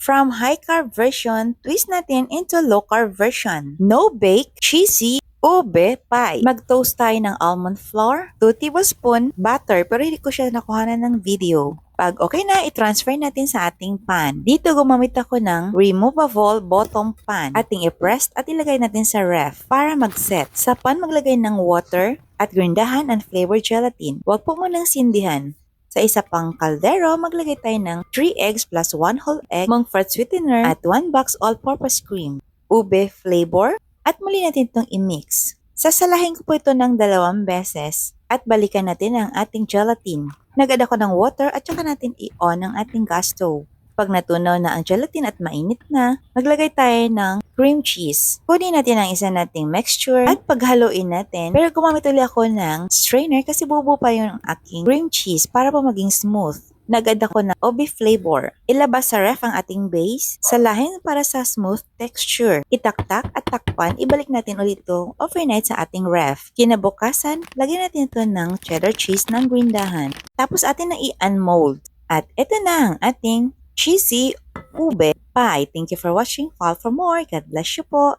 From high-carb version, twist natin into low-carb version. No-bake, cheesy, ube pie. Mag-toast tayo ng almond flour, 2 tablespoon butter, pero hindi ko siya nakuhanan ng video. Pag okay na, i-transfer natin sa ating pan. Dito gumamit ako ng removable bottom pan. Ating i-press at ilagay natin sa ref para mag-set. Sa pan, maglagay ng water at grindahan and flavored gelatin. Huwag po munang sindihan. Sa isa pang kaldero, maglagay tayo ng 3 eggs plus 1 whole egg, monk fruit sweetener, at 1 box all-purpose cream, ube flavor, at muli natin itong i-mix. Sasalahin ko po ito ng 2 beses at balikan natin ang ating gelatin. Nag-add ako ng water at saka natin i-on ang ating gas stove. Pag natunaw na ang gelatin at mainit na, maglagay tayo ng cream cheese. Kunin natin ang isa nating mixture at paghaluin natin. Pero gumamit ulit ako ng strainer kasi bubuo pa yung aking cream cheese para po maging smooth. Nag-add ako ng ube flavor. Ilabas sa ref ang ating base. Salahin para sa smooth texture. Itaktak at takpan. Ibalik natin ulit ito overnight sa ating ref. Kinabukasan, lagyan natin ito ng cheddar cheese ng grindahan. Tapos atin na i-unmold. At ito na ang ating cheesy ube pie. Thank you for watching. Follow for more. God bless you po.